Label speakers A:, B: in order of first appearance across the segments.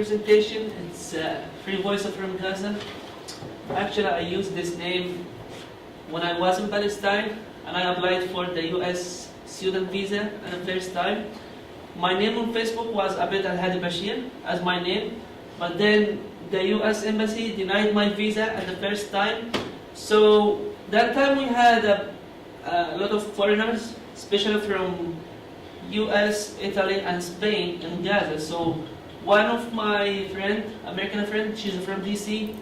A: presentation. It's Free Voice from Gaza. Actually, I used this name when I was in Palestine, and I applied for the U.S. student visa at the first time. My name on Facebook was Abedalhadi Basheer as my name, but then the U.S. Embassy denied my visa at the first time. So that time we had a lot of foreigners, especially from U.S., Italy, and Spain in Gaza. So one of my friend, American friend, she's from DC,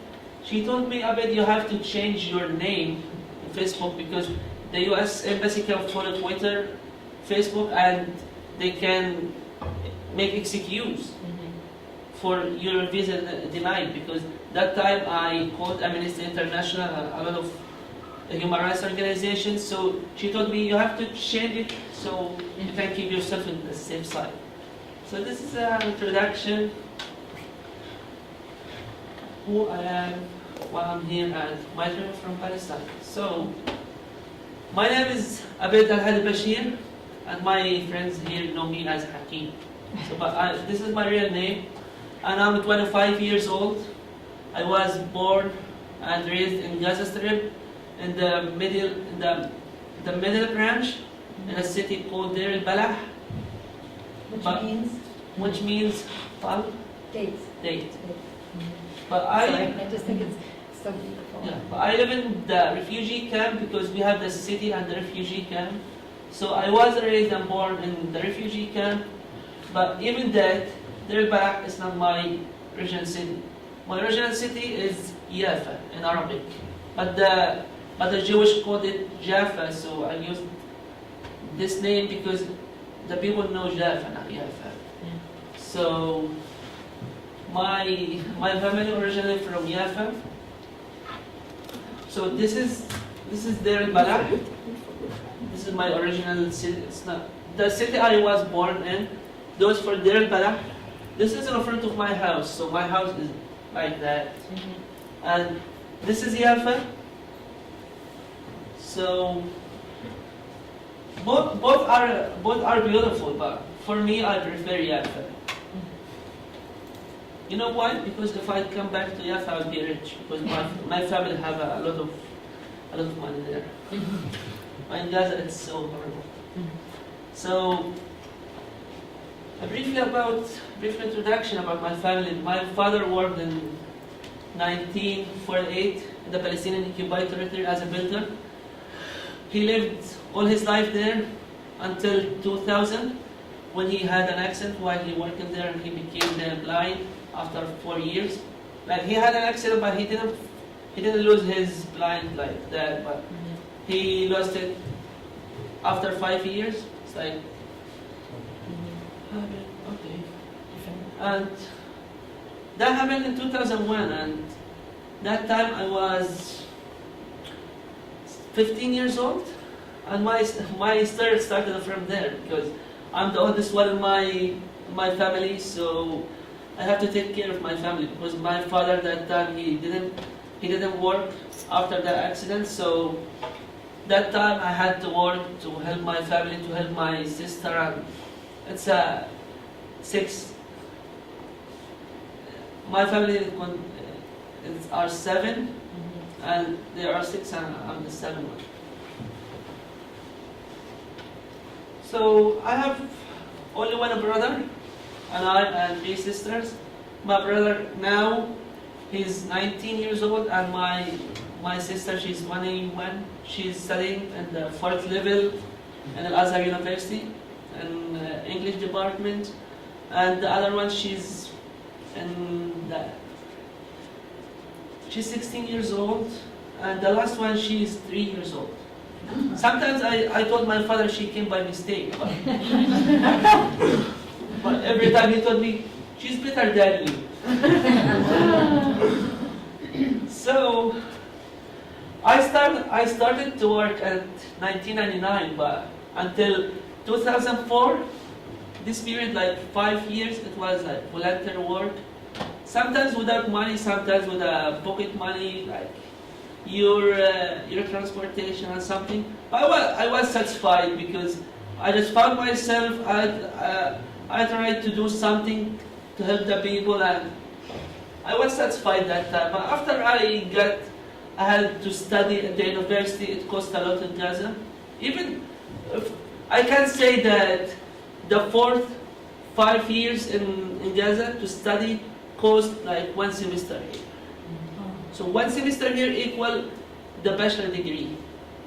A: she told me, Abed, you have to change your name on Facebook because the U.S. Embassy can follow Twitter, Facebook, and they can make excuse for your visa denied, because that time I called Amnesty International, a lot of human rights organizations. So she told me you have to change it so you can keep yourself in the safe side. So this is an introduction, who I am, why I'm here, and my trip from Palestine. So my name is Abedalhadi Basheer, and my friends here know me as Hakim. So, but this is my real name, and I'm 25 years old. I was born and raised in Gaza Strip, in the middle branch, in a city called Deir al-Balah, which means date. But
B: I just think it's so beautiful.
A: Yeah, but I live in the refugee camp because we have the city and the refugee camp. So I was raised and born in the refugee camp, but even that, Deir al-Balah is not my original city. My original city is Jaffa in Arabic, but the Jewish called it Jaffa, so I used this name because the people know Jaffa, not Jaffa. So my family originally from Jaffa. So this is Deir al-Balah. This is my original city. It's not the city I was born in. Those for Deir al-Balah. This is in front of my house. So my house is like that, and this is Jaffa. So both are beautiful, but for me I prefer Jaffa. You know why? Because if I come back to Jaffa, I'll be rich. Because my family have a lot of money there. In Gaza, it's so horrible. So, a brief introduction about my family. My father worked in 1948 in the Palestinian occupied territory as a builder. He lived all his life there until 2000, when he had an accident while he worked there, and he became blind after 4 years. Like, he had an accident, but he didn't lose his blind like that, but he lost it after 5 years. It's like, okay. And that happened in 2001, and that time I was 15 years old, and my story started from there, because I'm the oldest one in my family, so I have to take care of my family, because my father that time he didn't work after the accident. So that time I had to work to help my family, to help my sister, and it's six. My family are seven, and there are six, and I'm the seventh one. So I have only one brother, and 3 sisters. My brother now, he's 19 years old, and my sister, she's 21. She's studying in the 4th level in Al-Azhar University in English department, and the other one, she's 16 years old, and the last one, she's 3 years old. Sometimes I told my father she came by mistake, but every time he told me, she's better than you. So I started to work at 1999, but until 2004, this period, like 5 years, it was like volunteer work. Sometimes without money, sometimes with pocket money, like your transportation or something. But I was satisfied because I just found myself. I tried to do something to help the people, and I was satisfied that time. But after I had to study at the university. It cost a lot in Gaza. Even if I can say that the 5 years in Gaza to study cost like 1 semester here. So 1 semester here equal the bachelor degree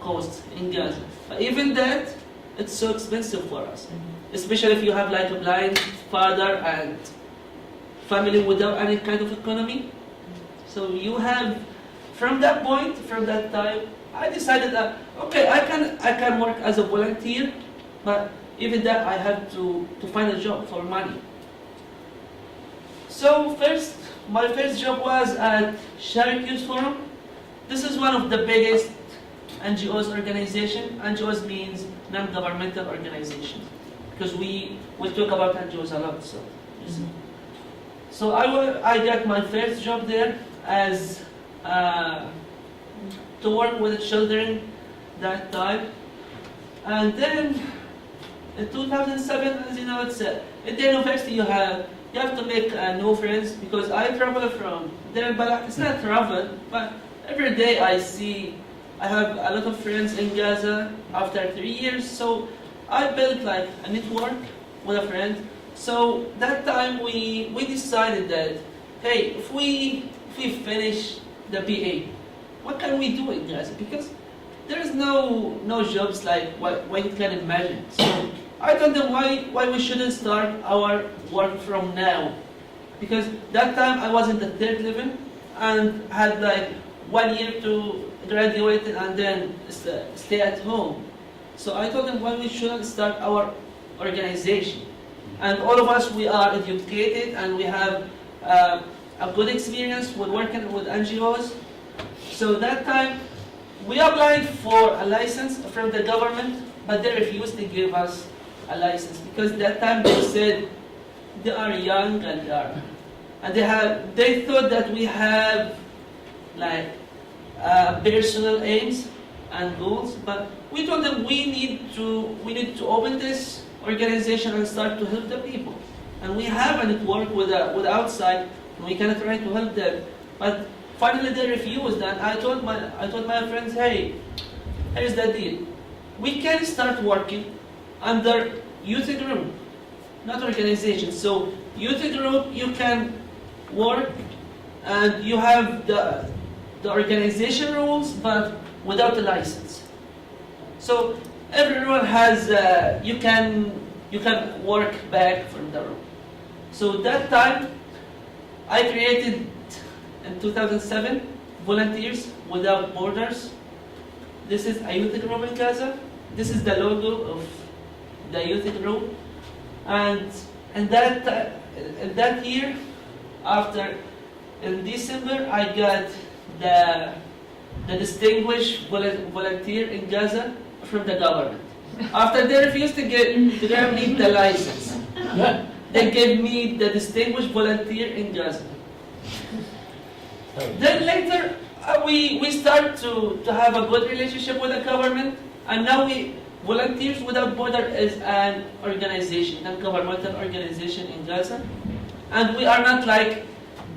A: cost in Gaza. But even that, it's so expensive for us, especially if you have like a blind father and family without any kind of economy. So you have, from that point, from that time, I decided that okay, I can work as a volunteer, but even that I have to find a job for money. So my first job was at Sharik Youth Forum. This is one of the biggest NGOs organization. NGOs means non-governmental organization, because we talk about NGOs a lot. So I got my first job there as to work with children that time, and then in 2007, as you know, it's at the university you have to make new friends, because I travel from there, but it's not travel, but every day I have a lot of friends in Gaza after 3 years, so I built like a network with a friend. So that time we decided that, hey, if we finish the BA, what can we do in Gaza? Because there is no jobs like what you can imagine. So I told them why we shouldn't start our work from now, because that time I was in the 3rd level and had like 1 year to graduate and then stay at home. So I told them why we shouldn't start our organization. And all of us, we are educated and we have a good experience with working with NGOs. So that time we applied for a license from the government, but they refused to give us a license, because that time they said they are young and they thought that we have like personal aims and goals. But we told them we need to open this organization and start to help the people, and we have a network with outside, and we can try to help them. But finally they refused, and I told my friends, hey, here's the deal. We can start working under youth group, not organization. So youth group, you can work and you have the organization rules, but without a license. So everyone has you can work back from the room. So that time I created in 2007 Volunteers Without Borders. This is a youth group in Gaza. This is the logo of the youth group. And that year, in December, I got the distinguished volunteer in Gaza from the government. After they refused to give me the license, they gave me the distinguished volunteer in Gaza. Then later, we start to have a good relationship with the government, and now Volunteers Without Borders is an organization, non-governmental organization in Gaza, and we are not like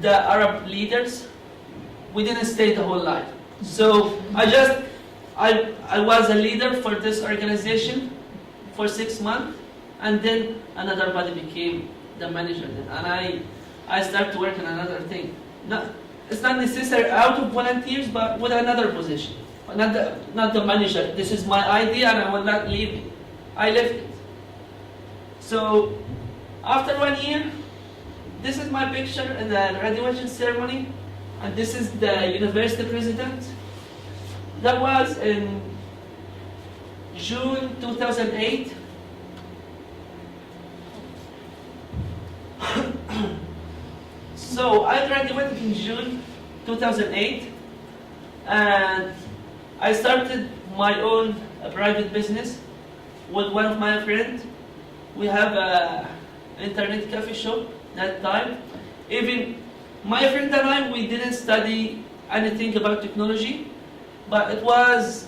A: the Arab leaders. We didn't stay the whole life. So I was a leader for this organization for 6 months, and then another body became the manager, and I started to work on another thing. It's not necessarily out of volunteers, but with another position. Not the manager. This is my idea and I will not leave it. I left it. So after 1 year, this is my picture in the graduation ceremony, and this is the university president. That was in June 2008. So I graduated in June 2008, and I started my own private business with one of my friends. We have an internet cafe shop that time. Even my friend and I, we didn't study anything about technology, but it was,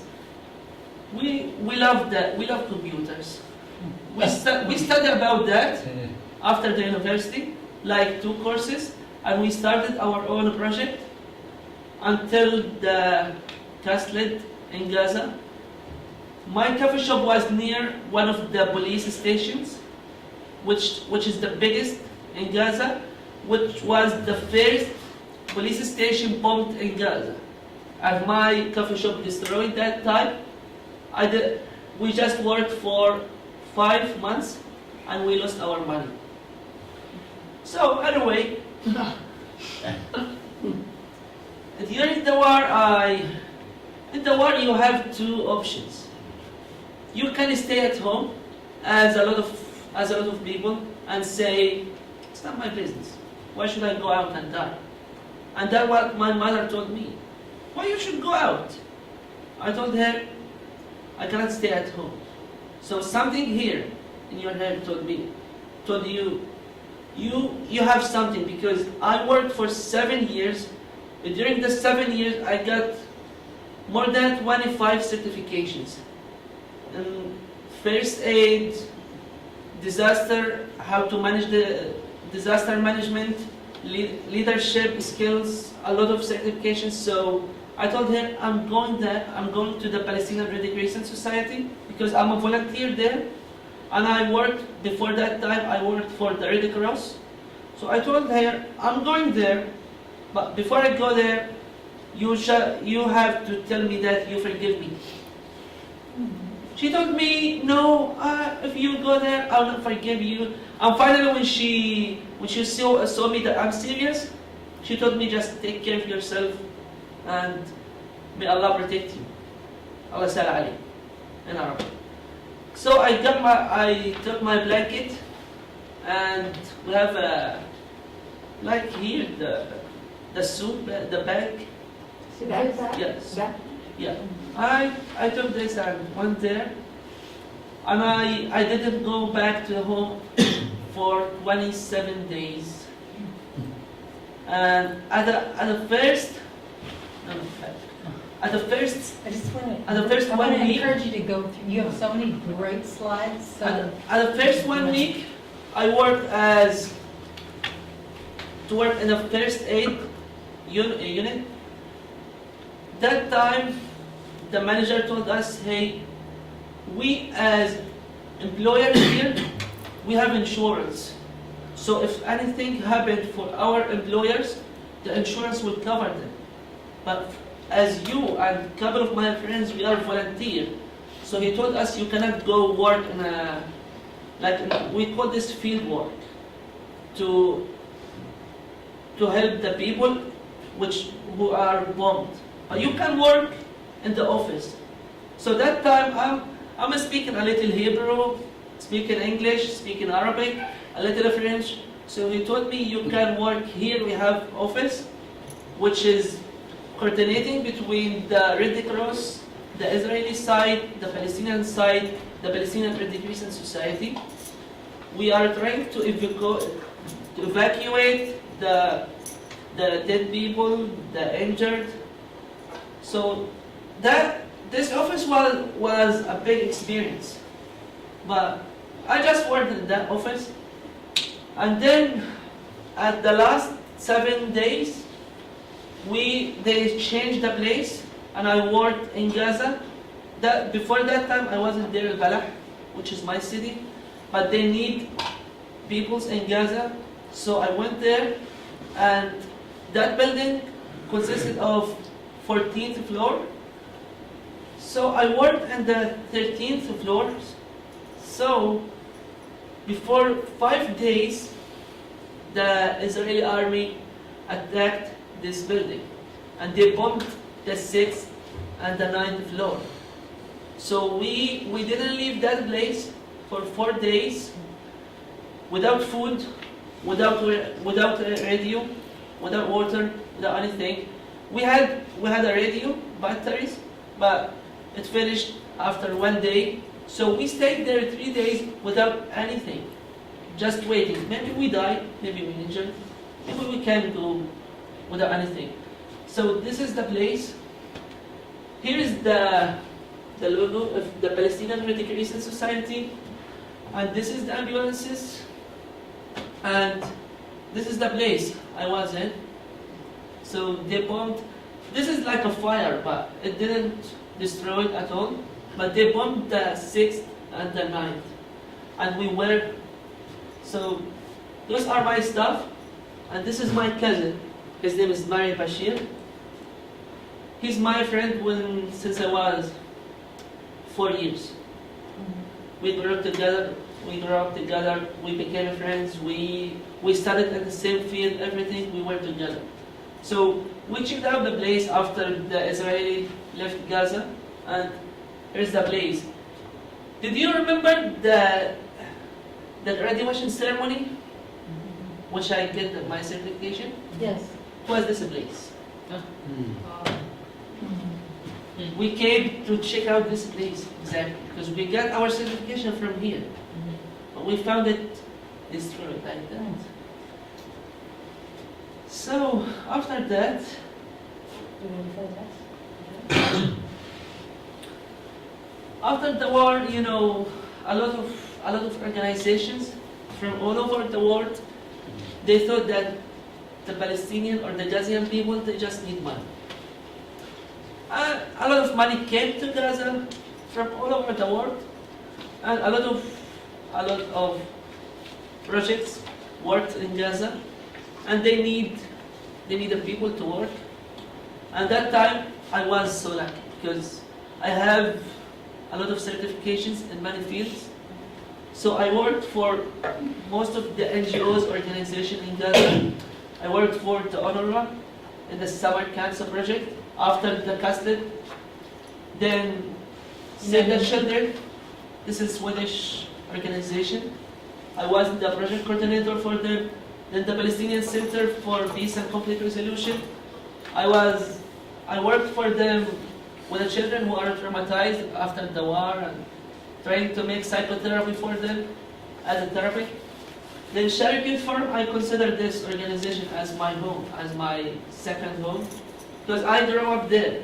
A: we love that. We love computers. We studied about that after the university, like 2 courses, and we started our own project until the castle in Gaza. My coffee shop was near one of the police stations, which is the biggest in Gaza, which was the first police station bombed in Gaza. And my coffee shop destroyed that time. We just worked for 5 months and we lost our money. So anyway, during the war, in the war you have 2 options. You can stay at home, as a lot of people, and say, it's not my business. Why should I go out and die? And that's what my mother told me. Why you should go out? I told her, I cannot stay at home. So something here in your head told you, you have something, because I worked for 7 years. During the 7 years, I got more than 25 certifications. And first aid, disaster, how to manage the disaster management, leadership skills, a lot of certifications. So I told her, I'm going to the Palestinian Red Crescent Society, because I'm a volunteer there. And before that time, I worked for the Red Cross. So I told her, I'm going there, but before I go there, you have to tell me that you forgive me. She told me, no, if you go there, I'll not forgive you. And finally, when she saw me that I'm serious, she told me, just take care of yourself, and may Allah protect you. Allah Sala Ali, in Arabic. So I took my blanket, and we have like here the soup, the bag. Yes. Yeah. I took this and went there, and I didn't go back to home for 27 days. And at the first
B: I just want
A: At the first
B: I
A: 1
B: want to
A: week,
B: encourage you to go through. You have so many great slides. So
A: at the first 1 week, I worked in a first aid unit. That time, the manager told us, hey, we as employers here, we have insurance. So if anything happened for our employers, the insurance will cover them. But as you and a couple of my friends, we are volunteer. So he told us you cannot go work we call this field work, to help the people who are bombed. But you can work in the office. So that time I'm speaking a little Hebrew, speaking English, speaking Arabic, a little French. So he told me you can work here. We have office, which is coordinating between the Red Cross, the Israeli side, the Palestinian side, the Palestinian Red Crescent Society. We are trying to evacuate the dead people, the injured. So this office was a big experience. But I just worked in that office, and then at the last 7 days, they changed the place, and I worked in Gaza. Before that time, I was in Deir al-Balah, which is my city, but they need peoples in Gaza, so I went there, and that building consisted of 14th floor. So I worked in the 13th floor. So before 5 days, the Israeli army attacked this building, and they bombed the 6th and the 9th floor. So we didn't leave that place for 4 days, without food, without radio, without water, without anything. We had a radio, batteries, but it finished after 1 day. So we stayed there 3 days without anything, just waiting. Maybe we die, maybe we injured, maybe we can go without anything. So this is the place. Here is the logo of the Palestinian Red Crescent Society, and this is the ambulances. And this is the place I was in. So they bombed. This is like a fire, but it didn't destroy it at all. But they bombed the 6th and the 9th. And we were, so those are my stuff. And this is my cousin. His name is Basheer. He's my friend since I was 4 years. We grew up together. We became friends. We studied in the same field. Everything. We were together. So we checked out the place after the Israeli left Gaza, and here's the place. Did you remember the graduation ceremony, which I get my certification?
B: Yes.
A: It was this place. We came to check out this place, exactly, because we got our certification from here. But we found it destroyed like that. So, after that, after the war, you know, a lot of organizations from all over the world, they thought that the Palestinian or the Gazian people, they just need money. A lot of money came to Gaza from all over the world, and a lot of projects worked in Gaza, and they need the people to work. And that time I was so lucky because I have a lot of certifications in many fields. So I worked for most of the NGOs organization in Gaza. I worked for the UNRWA in the summer cancer project after the castle. Then Save the Children. This is Swedish organization. I was the project coordinator for them. Then the Palestinian Center for Peace and Conflict Resolution. I worked for them with the children who are traumatized after the war and trying to make psychotherapy for them as a therapy. Then Sharikit Farm, I consider this organization as my home, as my second home, because I grew up there.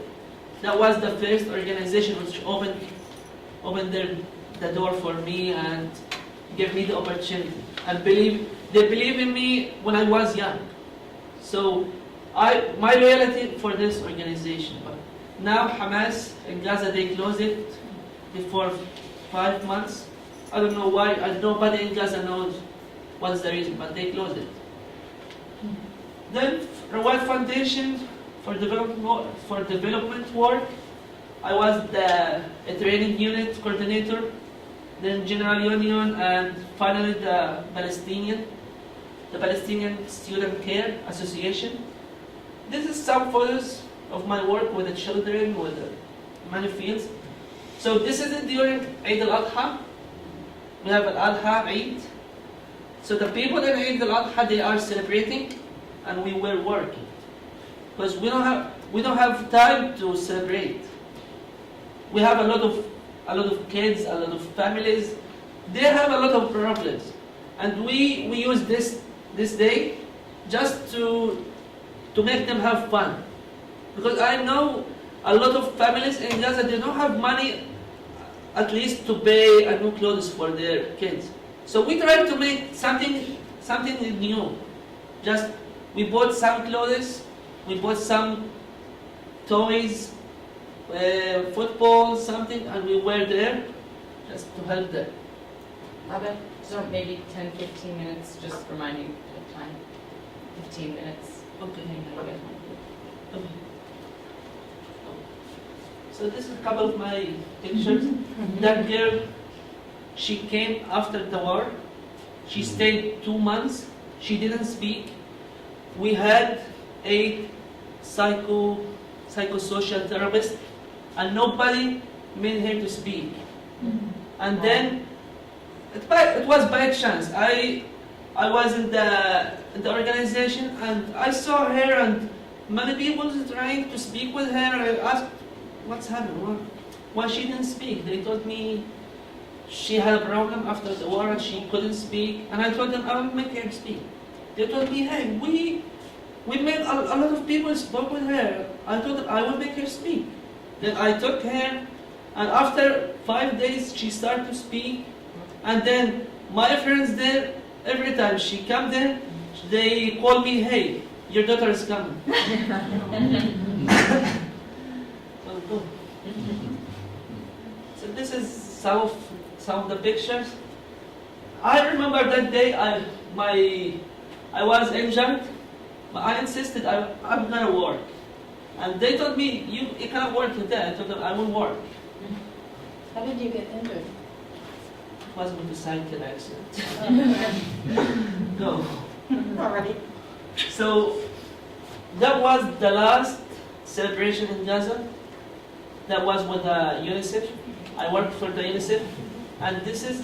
A: That was the first organization which opened the door for me and gave me the opportunity. And they believe in me when I was young. So my loyalty for this organization. But now Hamas in Gaza, they closed it before 5 months. I don't know why. Nobody in Gaza knows what is the reason, but they closed it. Then Rawat Foundation for development work. I was the training unit coordinator. Then General Union, and finally the Palestinian Student Care Association. This is some photos of my work with the children, with many fields. So this is during Eid al-Adha. We have al-Adha, Eid. So the people in Eid al-Adha, they are celebrating, and we were working because we don't have time to celebrate. We have a lot of kids, a lot of families. They have a lot of problems, and we use this day just to make them have fun. Because I know a lot of families in Gaza, they don't have money at least to pay a new clothes for their kids. So we try to make something new. Just we bought some clothes, we bought some toys, football, something, and we were there just to help them.
C: Abed, so maybe 10, 15 minutes, just reminding of time. 15 minutes.
A: Okay.
C: Okay.
A: Okay. So this is a couple of my pictures. That girl, she came after the war. She stayed 2 months. She didn't speak. We had a psychosocial therapist, and nobody made her to speak. And then it was by chance. I was in the organization, and I saw her, and many people trying to speak with her. I asked, what's happened? Why she didn't speak? They told me she had a problem after the war and she couldn't speak. And I told them I will make her speak. They told me, hey, we made a lot of people spoke with her. I told them I will make her speak. Then I took her, and after 5 days she started to speak. And then my friends there, every time she come there, they call me, hey, your daughter is coming. Well, go. So this is some of the pictures. I remember that day I was injured, but I insisted I'm gonna work. And they told me, you cannot work today. I told them I will work.
B: How did you get injured?
A: It was a motorcycle accident. No.
B: All right.
A: So that was the last celebration in Gaza. That was with UNICEF. I worked for the UNICEF, and this is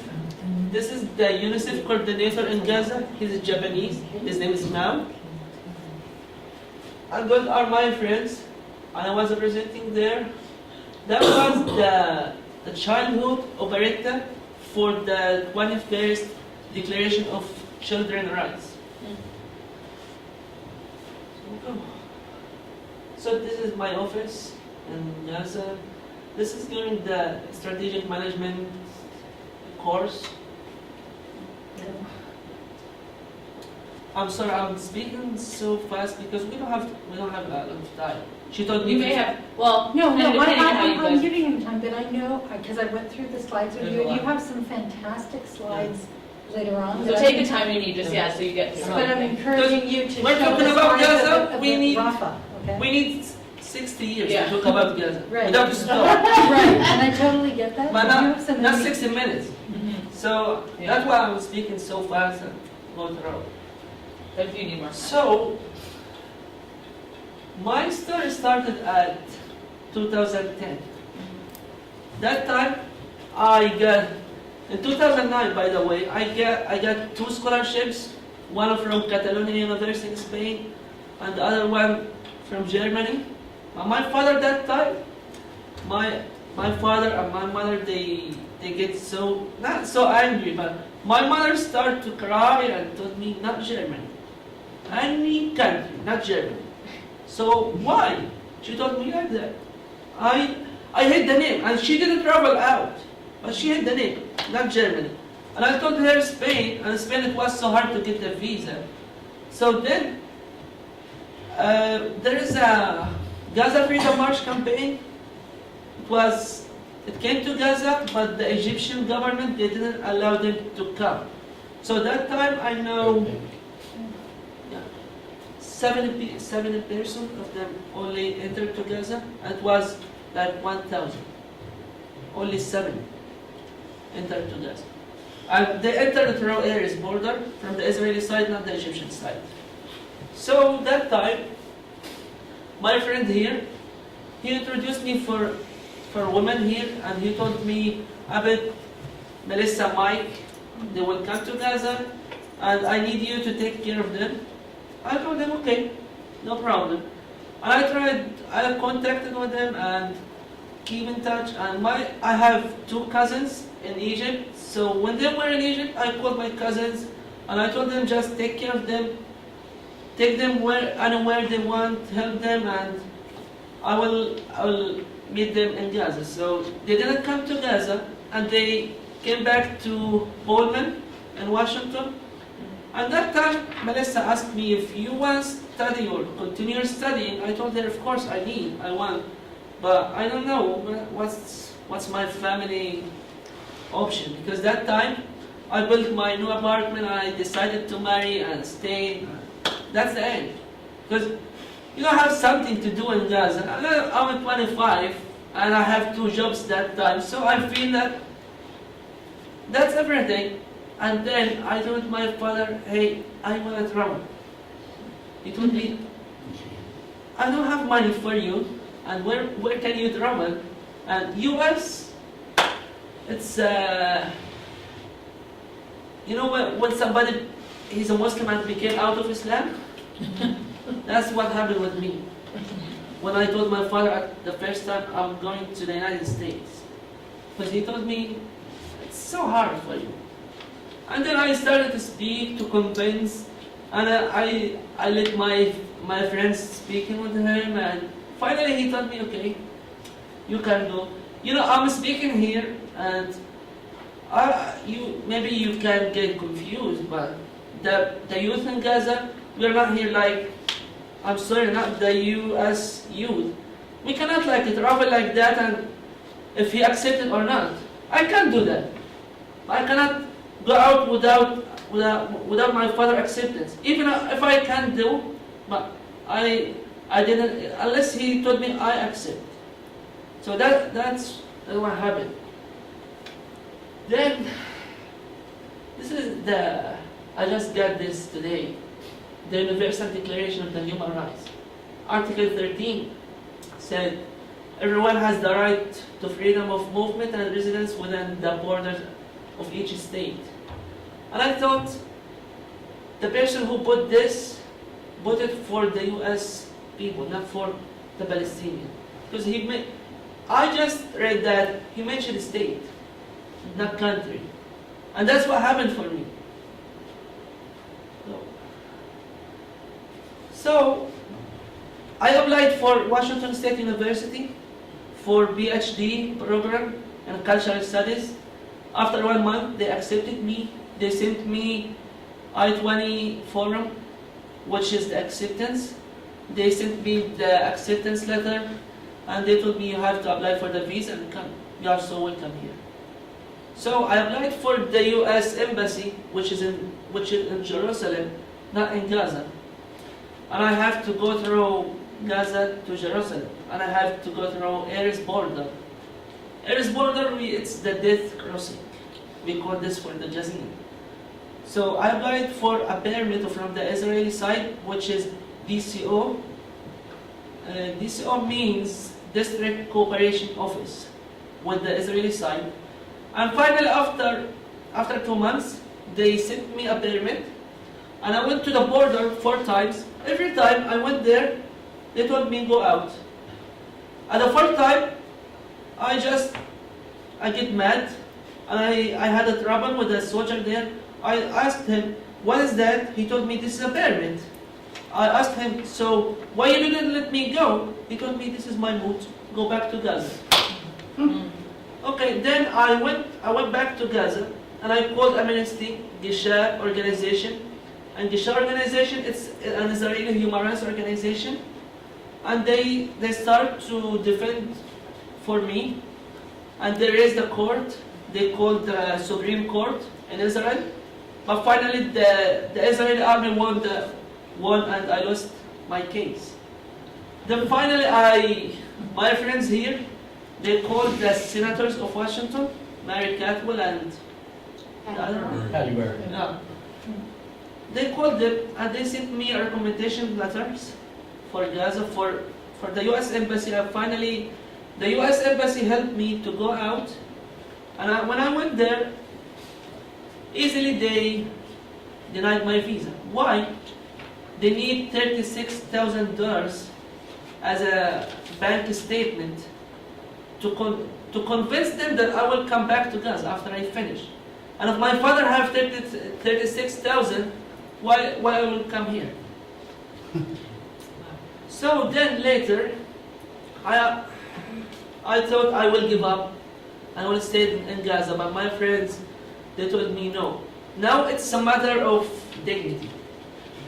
A: the UNICEF coordinator in Gaza. He's Japanese. His name is Mao. And those are my friends, and I was representing there. That was the childhood operetta for the 21st Declaration of Children's Rights. So this is my office in Gaza. This is during the strategic management course. I'm sorry, I'm speaking so fast because we don't have a lot of time. She told me
C: You may have, well,
B: No,
C: depending on how you
B: I'm
C: guys-
B: giving him time, but I know, because I went through the slides with
C: There's
B: you,
C: a
B: and you
C: lot.
B: have some fantastic slides later on.
C: So
B: that I
C: take the
B: think-
C: time you need, just, yeah, so you get through.
B: But I'm encouraging you to
A: We're
B: show
A: talking
B: the
A: about
B: slides
A: Gaza,
B: of
A: we need-
B: Rafa, okay?
A: we need 60 years
C: Yeah.
A: to talk about Gaza.
B: Right.
A: Without to stop.
B: Right, and I totally get that.
A: But
B: but you have some
A: not
B: amazing-
A: 60 minutes.
C: Mhm.
A: So
C: Yeah.
A: that's why I'm speaking so fast and going through.
C: But if you need more time.
A: So my story started at 2010. That time I got, in 2009 by the way, I got 2 scholarships, one from Catalonia University in Spain and the other one from Germany. But my father that time, my father and my mother, they get so, not so angry, but my mother started to cry and told me, not Germany, any country, not Germany. So why? She told me like that. I hate the name, and she didn't travel out, but she hate the name, not Germany. And I told her Spain, and Spain it was so hard to get the visa. So then, there is a Gaza Freedom March campaign. It came to Gaza, but the Egyptian government, they didn't allow them to come. So that time I know 70% of them only entered to Gaza. It was like 1,000. Only 7 entered to Gaza. And they entered through areas border from the Israeli side, not the Egyptian side. So that time, my friend here, he introduced me for women here, and he told me, Abed, Melissa, Mike, they will come to Gaza, and I need you to take care of them. I told them, okay, no problem. And I contacted with them and keep in touch. And I have 2 cousins in Egypt, so when they were in Egypt, I called my cousins and I told them just take care of them, take them anywhere they want, help them, and I will meet them in Gaza. So they didn't come to Gaza, and they came back to Pullman in Washington. And that time, Melissa asked me if you want to study or continue studying. I told her, of course I want, but I don't know what's my family option, because that time I built my new apartment. I decided to marry and stay. That's the end, because you don't have something to do in Gaza. I'm 25 and I have 2 jobs that time, so I feel that that's everything. And then I told my father, hey, I want to travel. He told me, I don't have money for you, and where can you travel? And US, it's, you know when somebody, he's a Muslim and became out of Islam? That's what happened with me. When I told my father the first time I'm going to the United States. Because he told me, it's so hard for you. And then I started to speak, to convince, and I let my friends speaking with him, and finally he told me, okay, you can go. You know, I'm speaking here, and maybe you can get confused, but the youth in Gaza, we are not here like, I'm sorry, not the US youth. We cannot like travel like that and if he accepts it or not. I can't do that. I cannot go out without my father acceptance. Even if I can do, but I didn't, unless he told me I accept. So that's what happened. Then, this is I just got this today, the Universal Declaration of the Human Rights. Article 13 said, everyone has the right to freedom of movement and residence within the borders of each state. And I thought, the person who put this, put it for the US people, not for the Palestinians. Because I just read that he mentioned state, not country. And that's what happened for me. So, I applied for Washington State University for PhD program in cultural studies. After 1 month, they accepted me. They sent me I-20 forum, which is the acceptance. They sent me the acceptance letter, and they told me you have to apply for the visa and come. You are so welcome here. So I applied for the U.S. Embassy, which is in Jerusalem, not in Gaza. And I have to go through Gaza to Jerusalem, and I have to go through Erez border. Erez border, it's the death crossing. We call this for the Jazeera. So I applied for a permit from the Israeli side, which is DCO. DCO means District Cooperation Office with the Israeli side. And finally, after 2 months, they sent me a permit, and I went to the border 4 times. Every time I went there, they told me go out. At the 4th time, I get mad, and I had a trouble with the soldier there. I asked him, what is that? He told me this is a permit. I asked him, so why you didn't let me go? He told me this is my mood, go back to Gaza. Okay, then I went back to Gaza, and I called Amnesty Gisha organization. And Gisha organization, it's an Israeli human rights organization. And they start to defend for me. And there is the court, they called the Supreme Court in Israel. But finally, the Israeli army won and I lost my case. Then finally, my friends here, they called the senators of Washington, Mary Catwell and the other one. Yeah. They called them and they sent me recommendation letters for Gaza, for the US Embassy. And finally, the US Embassy helped me to go out. And when I went there, easily they denied my visa. Why? They need $36,000 as a bank statement to convince them that I will come back to Gaza after I finish. And if my father have 36,000, why I will come here? So then later, I thought I will give up. I will stay in Gaza, but my friends, they told me no. Now it's a matter of dignity.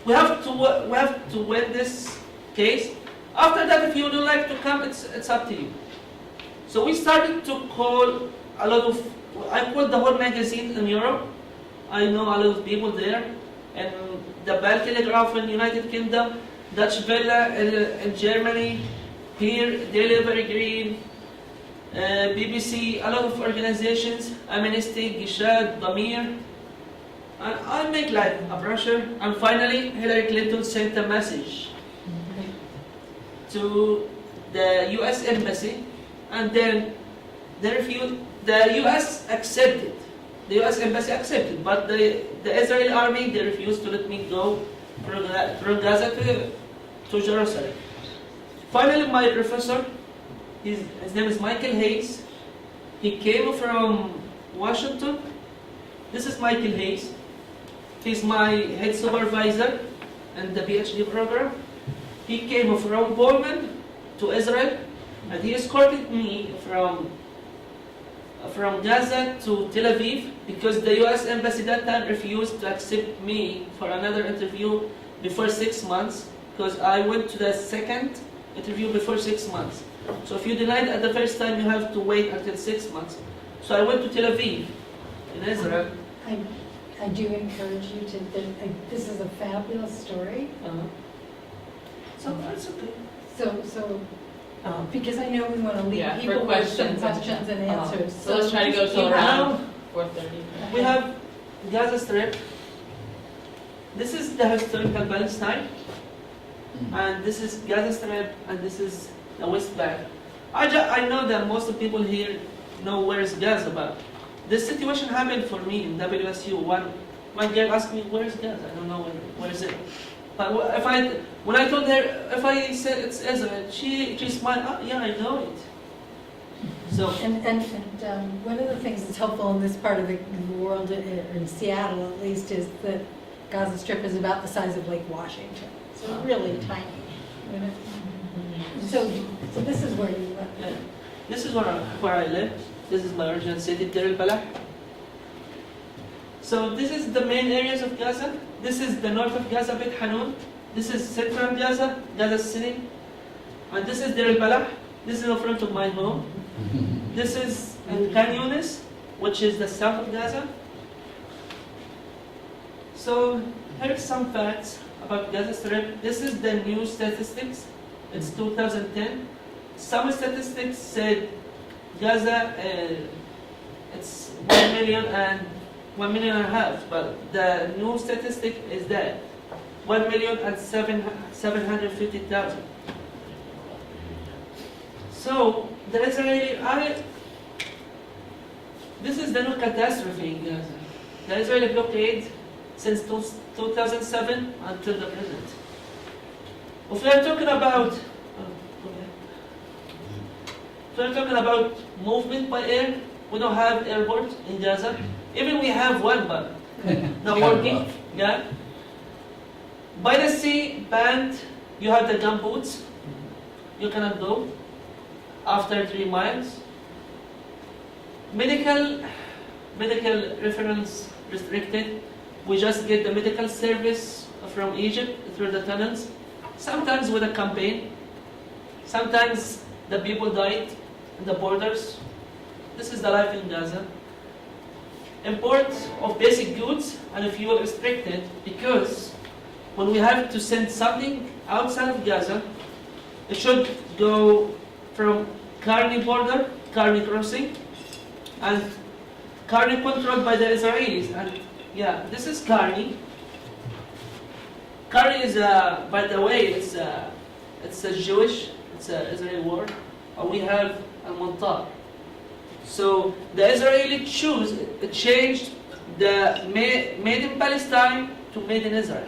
A: We have to win this case. After that, if you don't like to come, it's up to you. So we started to call a lot of. I called the whole magazine in Europe. I know a lot of people there, and the Bell Telegraph in United Kingdom, Dutch Welle in Germany, here Daily Evergreen, BBC, a lot of organizations, Amnesty, Gishad, Damir. And I make like a brochure, and finally Hillary Clinton sent a message to the US Embassy, and then they refused. The US accepted. The US Embassy accepted, but the Israeli army, they refused to let me go from Gaza to Jerusalem. Finally, my professor, his name is Michael Hayes. He came from Washington. This is Michael Hayes. He's my head supervisor in the PhD program. He came from Pullman to Israel, and he escorted me from from Gaza to Tel Aviv because the U.S. embassy that time refused to accept me for another interview before 6 months because I went to the second interview before 6 months. So if you denied at the first time, you have to wait until 6 months. So I went to Tel Aviv in Israel.
B: I do encourage you to, this is a fabulous story.
A: So that's okay.
B: So, because I know we want to leave
C: Yeah, for
B: people with some
C: questions.
B: questions and answers.
C: So let's try to go till around 4:30.
A: We have Gaza Strip. This is the historical Palestine, and this is Gaza Strip, and this is the West Bank. I know that most of the people here know where is Gaza, but this situation happened for me in WSU. One girl asked me, where is Gaza? I don't know where is it. But when I told her, if I said it's Israel, she smiled, oh, yeah, I know it. So,
B: And one of the things that's helpful in this part of the world, in Seattle at least, is that Gaza Strip is about the size of Lake Washington. So really tiny. You know? So this is where you live.
A: yeah. This is where I live. This is my original city, Deir el-Balah. So this is the main areas of Gaza. This is the north of Gaza, Beit Hanun. This is central Gaza, Gaza City. And this is Deir el-Balah. This is in front of my home. This is in Khan Yunis, which is the south of Gaza. So here's some facts about Gaza Strip. This is the new statistics. It's 2010. Some statistics said Gaza, it's 1 million and a half, but the new statistic is that 1,750,000. So the Israeli, this is the new catastrophe in Gaza. The Israeli blockade since 2007 until the present. If we are talking about, movement by air, we don't have airport in Gaza. Even we have one, but not working. Yeah. By the sea, banned. You have the gumboots. You cannot go after 3 miles. Medical reference restricted. We just get the medical service from Egypt through the tunnels. Sometimes with a campaign. Sometimes the people died in the borders. This is the life in Gaza. Import of basic goods and fuel restricted because when we have to send something outside of Gaza, it should go from Karni border, Karni crossing, and Karni controlled by the Israelis. And yeah, this is Karni. Karni is, by the way, it's a Jewish, it's an Israeli word. We have al-Mantar. So the Israeli changed the made in Palestine to made in Israel.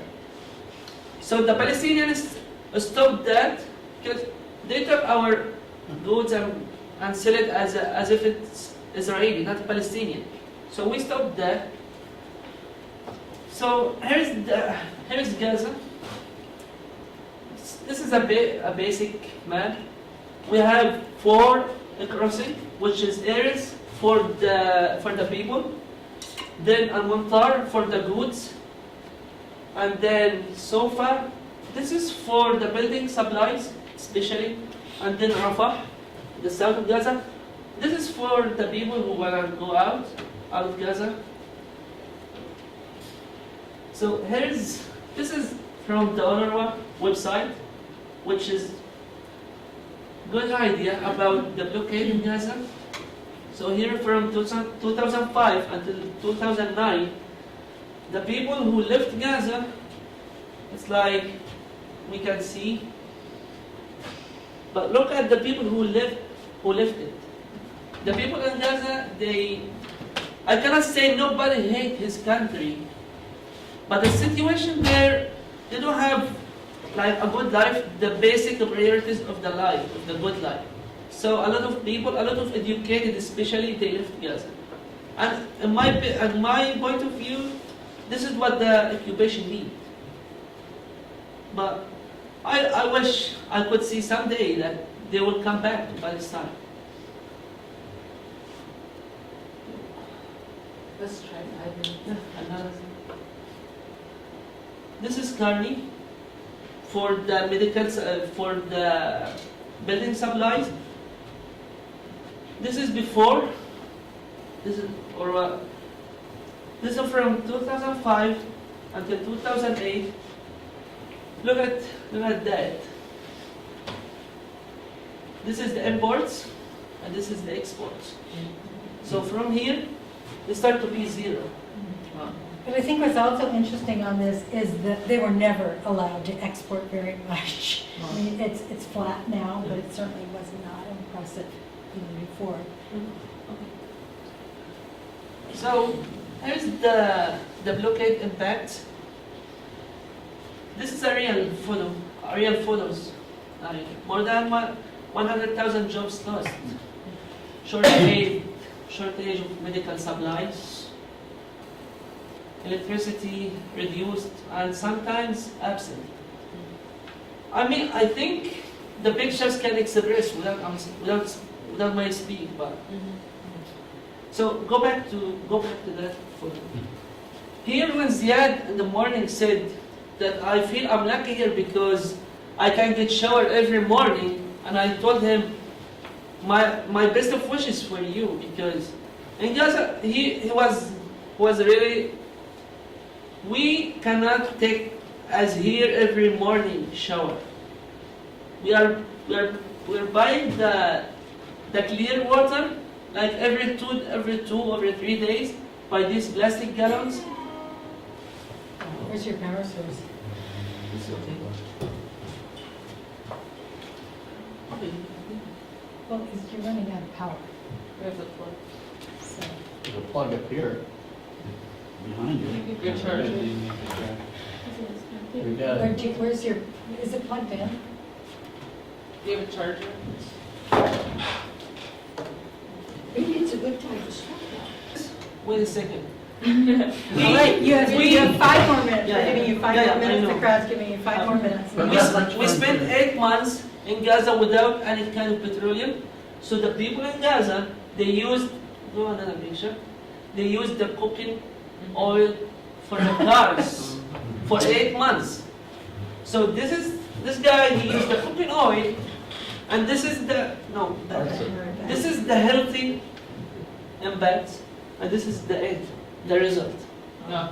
A: So the Palestinians stopped that because they took our goods and sell it as if it's Israeli, not Palestinian. So we stopped that. So here's Gaza. This is a basic map. We have 4 crossing, which is areas for the people. Then al-Mantar for the goods. And then Sofa, this is for the building supplies, especially. And then Rafah, the south of Gaza. This is for the people who want to go out of Gaza. So this is from the UNRWA website, which is good idea about the blockade in Gaza. So here from 2005 until 2009, the people who left Gaza, it's like we can see. But look at the people who left it. The people in Gaza, I cannot say nobody hate his country, but the situation there, they don't have like a good life, the basic priorities of the life, of the good life. So a lot of people, a lot of educated especially, they left Gaza. And in my point of view, this is what the occupation needs. But I wish I could see someday that they will come back to Palestine.
C: Let's try that.
A: Yeah, another thing. This is Carney for the medical, for the building supplies. This is before. This is this is from 2005 until 2008. Look at that. This is the imports, and this is the exports. So from here, they start to be zero.
B: But I think what's also interesting on this is that they were never allowed to export very much. I mean, it's flat now, but it certainly was not impressive even before.
A: So here's the blockade impact. This is a real photo, real photos. More than 100,000 jobs lost. Shortage of medical supplies. Electricity reduced and sometimes absent. I mean, I think the pictures can express without my speak, but so go back to that photo. Here, when Ziad in the morning said that I feel I'm lucky here because I can get shower every morning, and I told him my best of wishes for you because in Gaza he was really. We cannot take as here every morning shower. We're buying the clear water like every 3 days by these plastic gallons.
B: Where's your power source?
A: It's okay.
B: Well, you're running out of power.
C: We have the plug.
B: So.
D: There's a plug up here behind you.
C: Good charge.
D: We got it.
B: Where's your, is it plugged in?
C: Do you have a charger?
E: Maybe it's a good time to stop now.
A: Wait a second.
B: All right, you have 5 more minutes.
A: Yeah,
B: We're giving you 5
A: yeah,
B: more
A: I
B: minutes. The
A: know.
B: crowd's giving you 5 more minutes.
A: We spent 8 months in Gaza without any kind of petroleum. So the people in Gaza, they used, go another picture, they used the cooking oil for the cars for 8 months. So this guy, he used the cooking oil, and this is this is the healthy impact, and this is the end, the result.
C: No.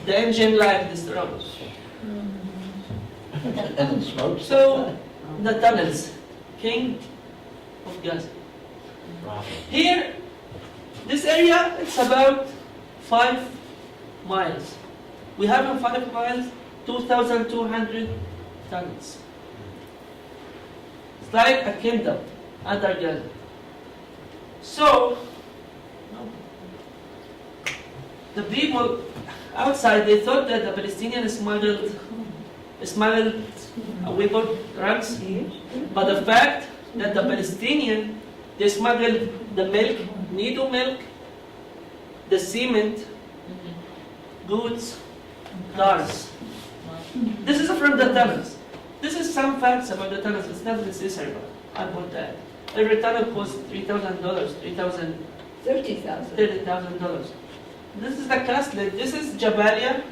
A: The engine light destroyed.
D: And smoke.
A: So the tunnels, king of Gaza. Here, this area, it's about 5 miles. We have in 5 miles 2,200 tunnels. It's like a kingdom under Gaza. So, the people outside, they thought that the Palestinians smuggled weapon drugs, but the fact that the Palestinian, they smuggled the milk, needle milk, the cement, goods, cars. This is from the tunnels. This is some facts about the tunnels. It's not necessary, but I put that. Every tunnel costs $3,000,
E: $30,000.
A: $30,000. This is the castle. This is Jabalia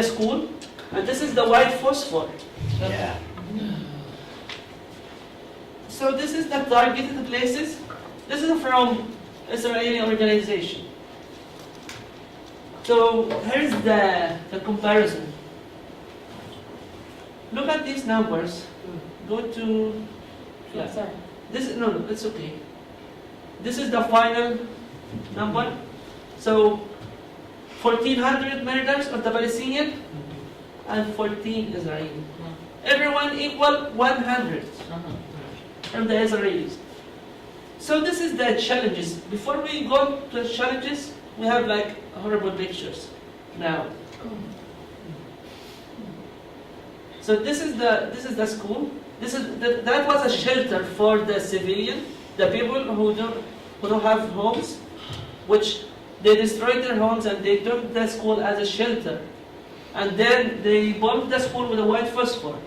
A: School, and this is the white phosphor.
D: Yeah.
A: So this is the targeted places. This is from Israeli organization. So here's the comparison. Look at these numbers. Go to
B: Oh, sorry.
A: this. No, it's okay. This is the final number. So 1,400 murders of the Palestinian and 14 Israeli. Everyone equal 100 from the Israelis. So this is the challenges. Before we go to the challenges, we have like horrible pictures now. So this is the school. That was a shelter for the civilian, the people who don't have homes, which they destroyed their homes and they took the school as a shelter, and then they bombed the school with a white phosphor.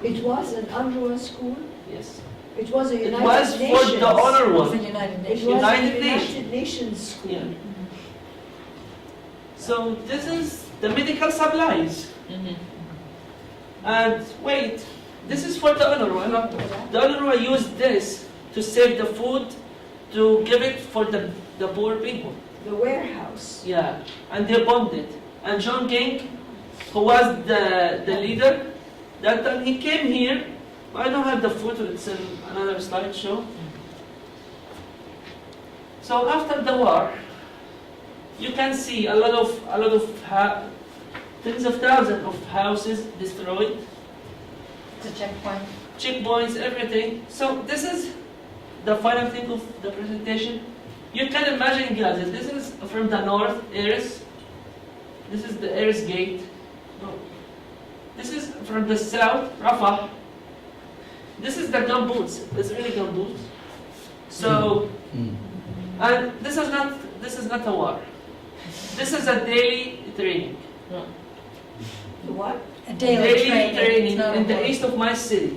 E: It was an UNRWA school.
A: Yes.
E: It was a
A: It
E: United
A: was
E: Nations.
A: for the honor
B: It's the
A: one.
B: United
E: It
B: Nations.
E: was
A: United
E: a
A: Nations.
E: United Nations school.
A: Yeah. So this is the medical supplies. And wait, this is for the UNRWA. The UNRWA used this to save the food, to give it for the poor people.
E: The warehouse.
A: Yeah, and they bombed it. And John King, who was the leader, that time he came here. I don't have the photo, it's in another slideshow. So after the war, you can see a lot of tens of thousands of houses destroyed,
B: It's a checkpoint.
A: checkpoints, everything. So this is the final thing of the presentation. You can imagine Gaza. This is from the north, Erez. This is the Erez gate. No. This is from the south, Rafah. This is the gumboots. It's really gumboots. So, and this is not a war. This is a daily training.
E: The what?
B: A daily training.
A: training
B: It's not a
A: in the
B: war.
A: east of my city.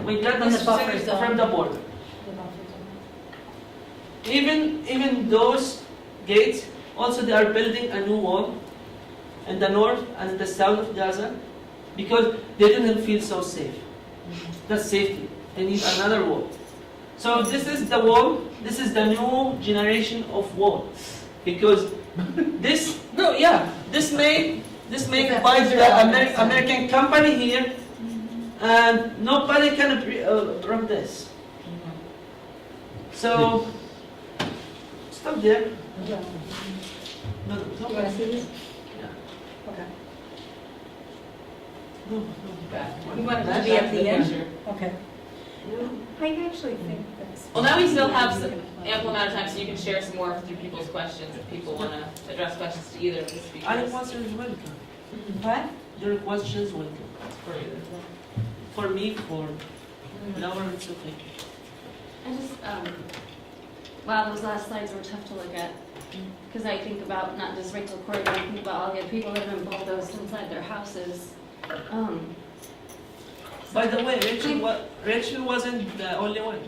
A: We got
B: On
A: this
B: the buffer
A: city
B: zone.
A: from the border.
B: The buffer zone.
A: Even those gates, also they are building a new wall in the north and the south of Gaza because they didn't feel so safe. That's safety. They need another wall. So this is the wall. This is the new generation of wall because this made by the American company here, and nobody can break this. So stop there.
B: Yeah.
A: No,
B: You
A: no,
B: want to see this?
A: yeah.
B: Okay.
A: No.
C: We want it to be at the end.
B: Okay.
E: No.
B: I actually think that's.
C: Well, now we still have some ample amount of time, so you can share some more through people's questions if people want to address questions to either of the speakers.
A: Any questions welcome.
B: What?
A: Your questions welcome. For me, for Laura, it's okay.
F: I just, wow, those last slides were tough to look at. Because I think about not just Rachel Corey, but I think about all the people that have been bulldozed inside their houses.
A: By the way, Rachel wasn't the only one.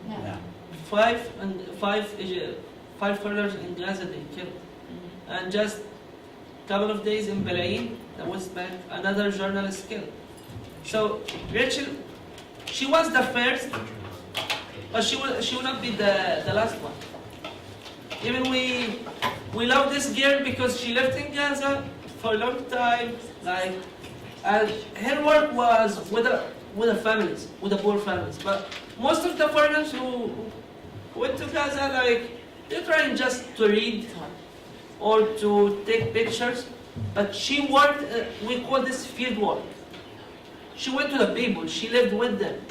F: Yeah.
A: Five furthers in Gaza they killed. And just a couple of days in Belaim, the West Bank, another journalist killed. So Rachel, she was the first, but she will not be the last one. Even we love this girl because she lived in Gaza for a long time, and her work was with the families, with the poor families. But most of the foreigners who went to Gaza, they're trying just to read or to take pictures. But she worked, we call this field work. She went to the people, she lived with them.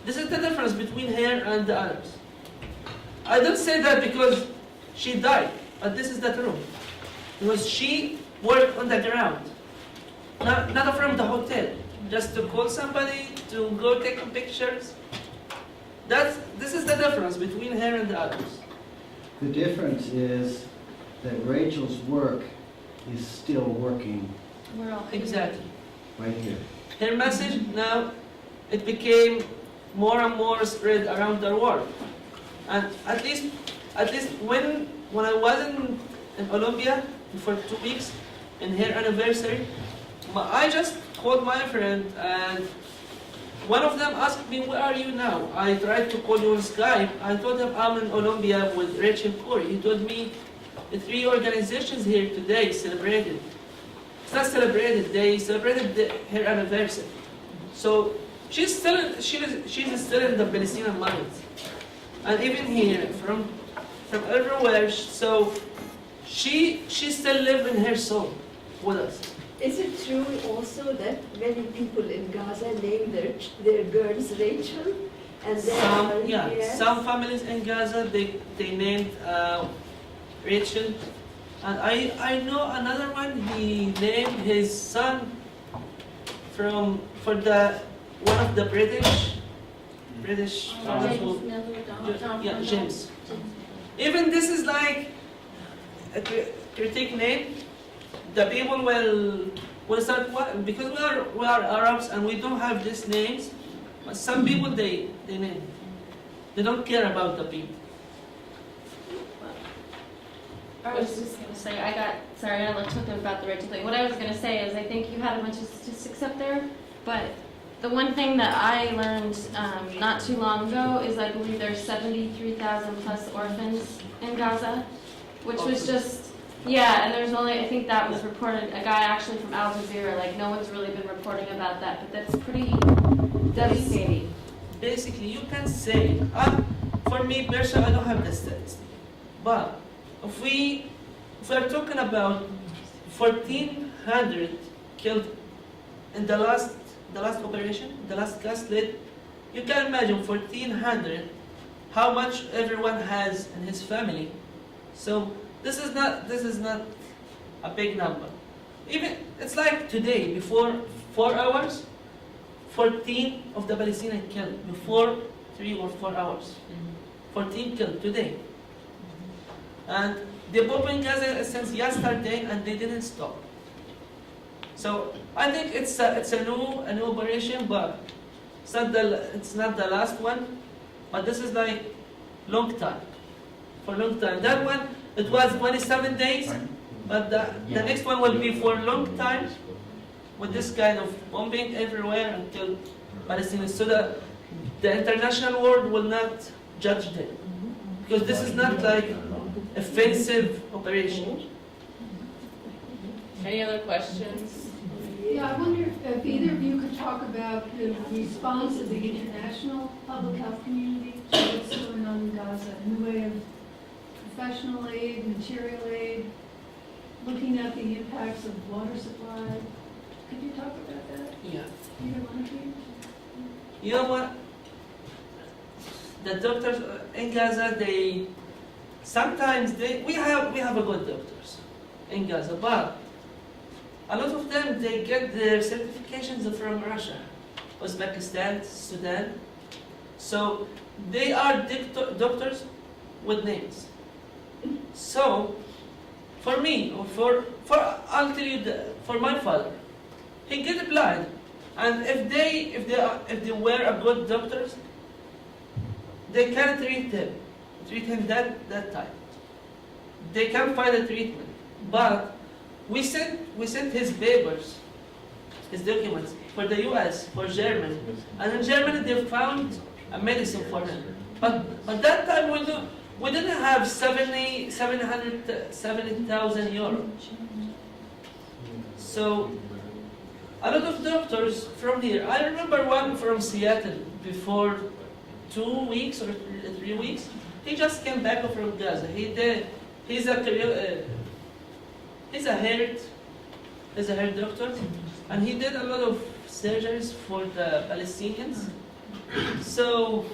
A: This is the difference between her and the others. I don't say that because she died, but this is the truth. Because she worked on the ground. Not from the hotel, just to call somebody, to go take pictures. This is the difference between her and the others.
G: The difference is that Rachel's work is still working
F: We're all
A: Exactly.
G: right here.
A: Her message now, it became more and more spread around the world. And at least when I was in Olympia for 2 weeks, in her anniversary, I just called my friend, and one of them asked me, "Where are you now?" I tried to call you on Skype. I told him I'm in Olympia with Rachel Corey. He told me the 3 organizations here today celebrated. It's not celebrated, they celebrated her anniversary. So she's still in the Palestinian mind. And even here, from everywhere, so she still lives in her soul with us.
E: Is it true also that many people in Gaza name their girls Rachel? And
A: Some families in Gaza, they named Rachel. And I know another one, he named his son for one of the British James. Even this is like a critique name. The people will start, because we are Arabs and we don't have these names. But some people they name. They don't care about the people.
F: I was just gonna say, sorry, I took it about the Rachel thing. What I was gonna say is I think you had a bunch of statistics up there, but the one thing that I learned not too long ago is I believe there's 73,000 plus orphans in Gaza, which was just, yeah, and there's only, I think that was reported, a guy actually from Al Jazeera, like no one's really been reporting about that, but that's pretty devastating.
A: Basically, you can say, for me personally, I don't have the stats, but if we are talking about 1,400 killed in the last operation, the last cast lid, you can imagine 1,400, how much everyone has in his family. So this is not a big number. Even it's like today, before 4 hours, 14 of the Palestinians killed. Before 3 or 4 hours, 14 killed today. And they bombing Gaza since yesterday, and they didn't stop. So I think it's a new operation, but it's not the last one. But this is like long time, for long time. That one it was 27 days, but the next one will be for a long time, with this kind of bombing everywhere until Palestinians. So the international world will not judge them, because this is not like offensive operation.
C: Any other questions?
H: Yeah, I wonder if either of you could talk about the response of the international public health community to what's going on in Gaza in the way of professional aid, material aid, looking at the impacts of water supply. Could you talk about that?
A: Yeah.
H: Either one of you?
A: You know what? The doctors in Gaza, we have a good doctors in Gaza, but a lot of them, they get their certifications from Russia, Uzbekistan, Sudan. So they are doctors with names. So for me, or I'll tell you, for my father, he get blind, and if they were a good doctors, they can treat him that time. They can find a treatment, but we sent his papers, his documents for the U.S., for Germany, and in Germany they found a medicine for him. But that time we didn't have 770,000 euros. So a lot of doctors from here. I remember one from Seattle before 2 weeks or 3 weeks. He just came back from Gaza. He's a heart doctor, and he did a lot of surgeries for the Palestinians. So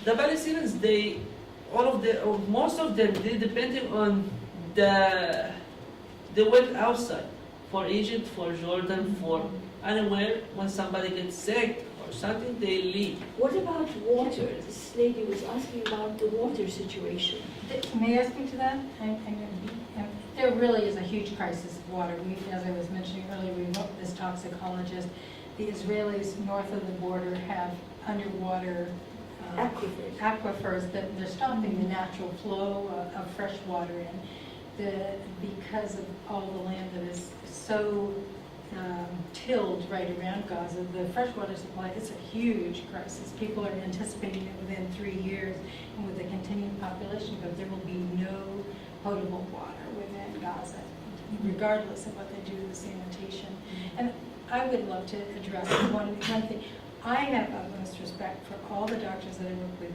A: the Palestinians, most of them, they depending on they went outside for Egypt, for Jordan, for anywhere. When somebody gets sick or something, they leave.
E: What about water? This lady was asking about the water situation.
B: May I speak to that? There really is a huge crisis of water. As I was mentioning earlier, we met this toxicologist. The Israelis north of the border have underwater aquifers that they're stopping the natural flow of fresh water in. Because of all the land that is so tilled right around Gaza, the freshwater supply is a huge crisis. People are anticipating that within 3 years, and with the continued population growth, there will be no potable water within Gaza, regardless of what they do to the sanitation. And I would love to address one thing. I have utmost respect for all the doctors that I work with,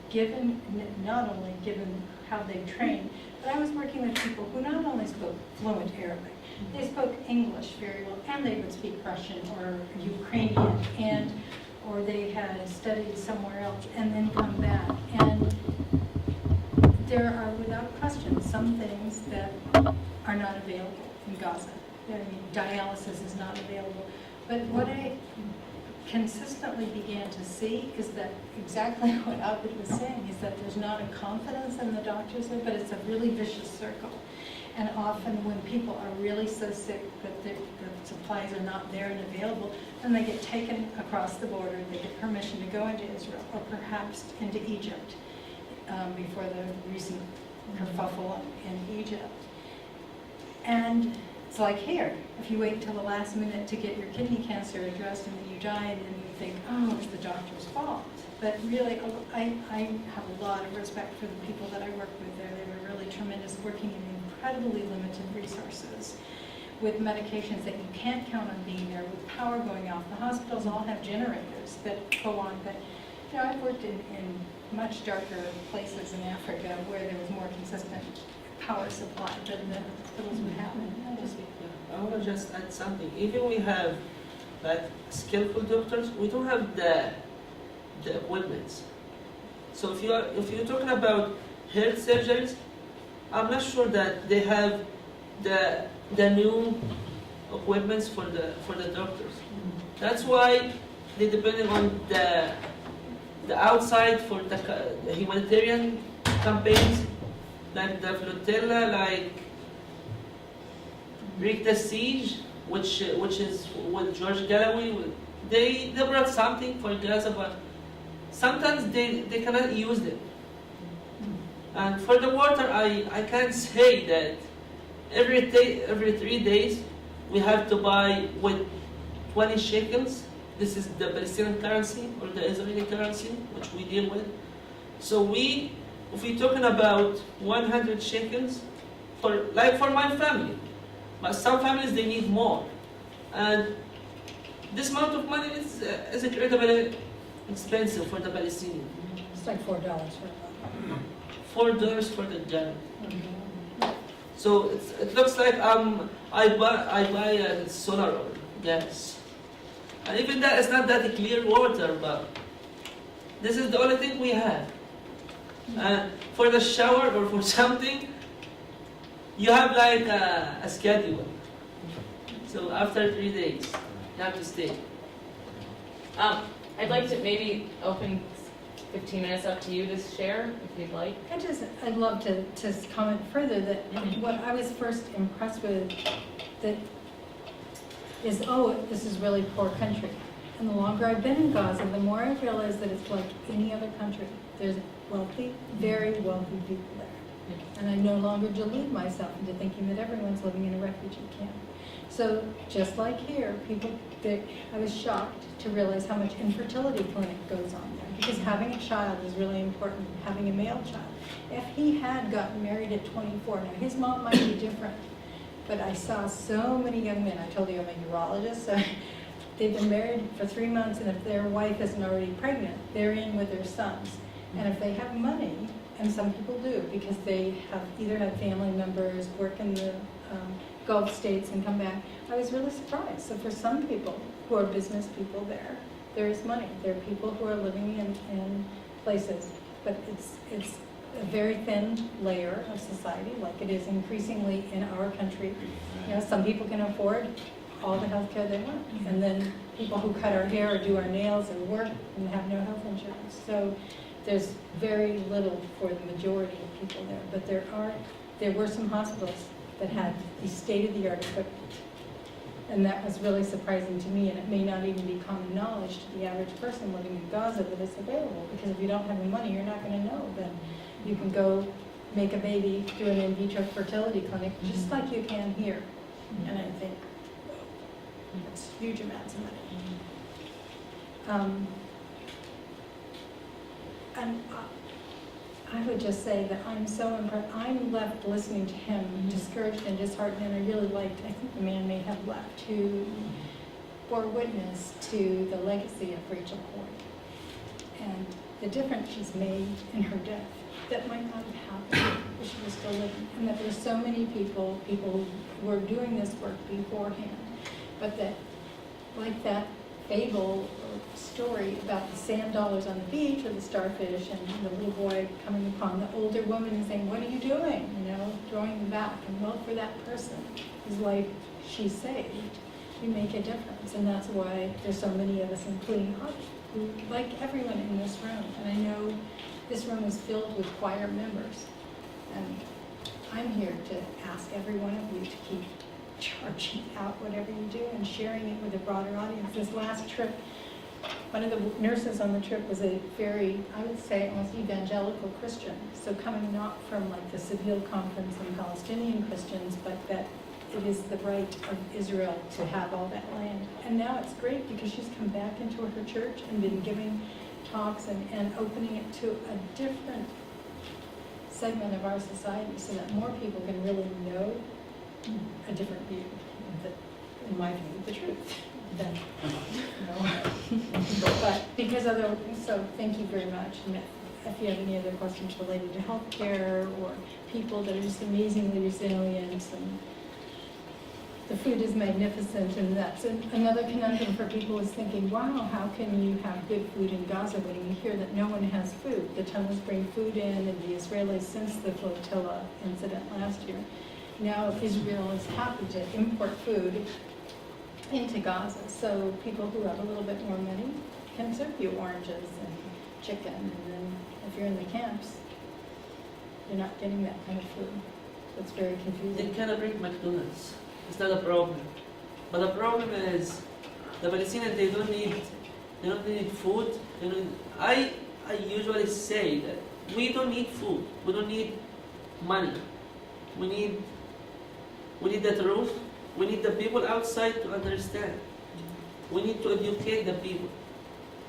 B: not only given how they train, but I was working with people who not only spoke fluent Arabic, they spoke English very well, and they would speak Russian or Ukrainian, or they had studied somewhere else and then come back. And there are, without question, some things that are not available in Gaza. I mean, dialysis is not available. But what I consistently began to see is that exactly what Abed was saying, is that there's not a confidence in the doctors there, but it's a really vicious circle. And often when people are really so sick that the supplies are not there and available, then they get taken across the border, they get permission to go into Israel or perhaps into Egypt before the recent kerfuffle in Egypt. And it's like here, if you wait until the last minute to get your kidney cancer addressed and then you die, and then you think, oh, it's the doctor's fault. But really, I have a lot of respect for the people that I work with there. They were really tremendous, working in incredibly limited resources, with medications that you can't count on being there, with power going off. The hospitals all have generators that go on, but you know, I've worked in much darker places in Africa where there was more consistent power supply than the hospitals would have.
A: I want to just add something. Even we have like skillful doctors, we don't have the equipment. So if you're talking about heart surgeries, I'm not sure that they have the new equipment for the doctors. That's why they depend on the outside for the humanitarian campaigns, like the flotilla, like Break the Siege, which is with George Galloway. They brought something for Gaza, but sometimes they cannot use them. And for the water, I can't say that every 3 days we have to buy with 20 shekels. This is the Palestinian currency or the Israeli currency, which we deal with. So if we're talking about 100 shekels for my family, but some families they need more, and this amount of money is incredibly expensive for the Palestinian.
B: It's like $4 for a month.
A: $4 for the jar. So it looks like I buy a solar oil, gas, and even that is not that clear water, but this is the only thing we have. For the shower or for something, you have like a schedule. So after 3 days, you have to stay.
C: I'd like to maybe open 15 minutes up to you to share, if you'd like.
B: I'd love to comment further that what I was first impressed with that is, this is really poor country. And the longer I've been in Gaza, the more I've realized that it's like any other country. There's wealthy, very wealthy people there. And I no longer delude myself into thinking that everyone's living in a refugee camp. So just like here, I was shocked to realize how much infertility clinic goes on there, because having a child is really important, having a male child. If he had gotten married at 24, now his mom might be different, but I saw so many young men. I told you I'm a urologist, so they've been married for 3 months, and if their wife isn't already pregnant, they're in with their sons. And if they have money, and some people do, because they have either had family members work in the Gulf states and come back, I was really surprised. So for some people who are business people there is money. There are people who are living in places, but it's a very thin layer of society, like it is increasingly in our country. You know, some people can afford all the health care they want, and then people who cut our hair or do our nails or work and have no health insurance. So there's very little for the majority of people there, but there were some hospitals that had the state-of-the-art equipment. And that was really surprising to me, and it may not even be common knowledge to the average person living in Gaza that it's available, because if you don't have the money, you're not going to know. Then you can go make a baby through an in vitro fertility clinic, just like you can here. And I think it's huge amounts of money. And I would just say that I'm so impressed. I'm left listening to him, discouraged and disheartened, and I really liked, I think the man may have left, who bore witness to the legacy of Rachel Coy and the difference she's made in her death that might not have happened if she was still living. And that there's so many people who were doing this work beforehand, but that, like that fable or story about the sand dollars on the beach or the starfish and the little boy coming upon the older woman and saying, "What are you doing?" You know, throwing them back. And well, for that person whose life she saved, you make a difference. And that's why there's so many of us, including Harte, who, like everyone in this room, and I know this room is filled with choir members, and I'm here to ask every one of you to keep charging out whatever you do and sharing it with a broader audience. This last trip One of the nurses on the trip was a very, I would say, almost evangelical Christian. So coming not from like the Seville Conference and Palestinian Christians, but that it is the right of Israel to have all that land. And now it's great because she's come back into her church and been giving talks and opening it to a different segment of our society so that more people can really know a different view, in my view, the truth. Then, but because other, so thank you very much. And if you have any other questions related to healthcare or people that are just amazingly resilient, and the food is magnificent, and that's another conundrum for people is thinking, wow, how can you have good food in Gaza when you hear that no one has food? The tunnels bring food in, and the Israelis, since the flotilla incident last year, now Israel is happy to import food into Gaza. So people who have a little bit more money can serve you oranges and chicken, and then if you're in the camps, you're not getting that kind of food. So it's very
A: They
B: confusing.
A: cannot bring McDonald's. It's not a problem. But the problem is the Palestinians, they don't need food. I usually say that we don't need food. We don't need money. We need that roof. We need the people outside to understand. We need to educate the people.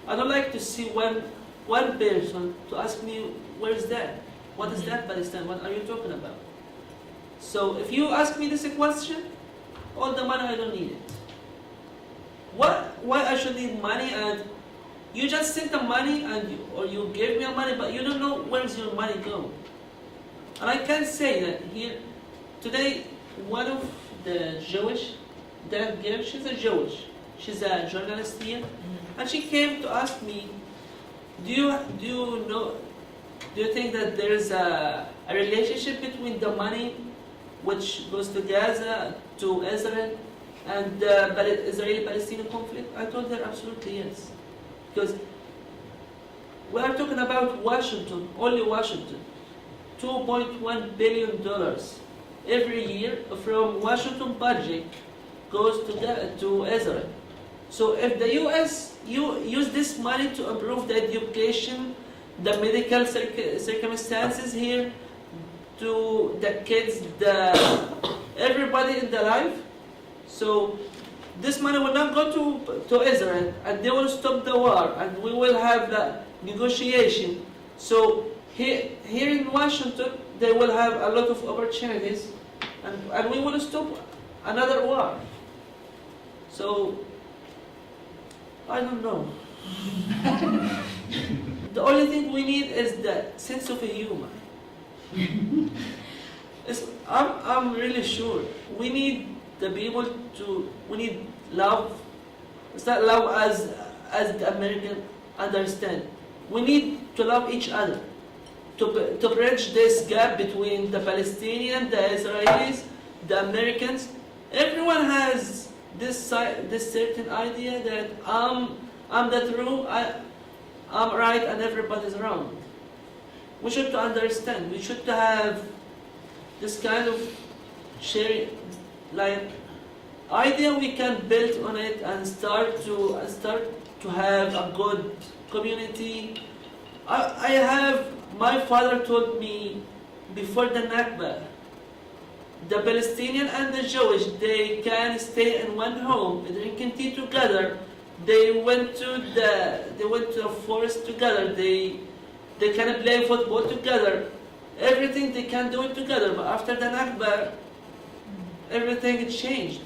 A: I don't like to see one person to ask me, where is that? What is that, Palestine? What are you talking about? So if you ask me this question, all the money, I don't need it. Why I should need money? And you just send the money or you give me money, but you don't know where's your money going. And I can say that here today, one of the Jewish, she's a Jewish. She's a journalist here, and she came to ask me, do you think that there is a relationship between the money which goes to Gaza, to Israel, and the Israeli-Palestinian conflict? I told her absolutely yes, because we are talking about Washington, only Washington, $2.1 billion every year from Washington budget goes to Israel. So if the U.S. use this money to improve the education, the medical circumstances here, to the kids, everybody in the life, so this money will not go to Israel, and they will stop the war, and we will have the negotiation. So here in Washington, they will have a lot of opportunities, and we will stop another war. So I don't know. The only thing we need is the sense of humor. I'm really sure we need the people we need love. It's not love as the American understand. We need to love each other, to bridge this gap between the Palestinians, the Israelis, the Americans. Everyone has this certain idea that I'm the true, I'm right, and everybody's wrong. We should understand. We should have this kind of sharing, like idea we can build on it and start to have a good community. My father told me before the Nakba, the Palestinian and the Jewish, they can stay in one home, drinking tea together. They went to the forest together. They can play football together. Everything they can do it together. But after the Nakba, everything changed.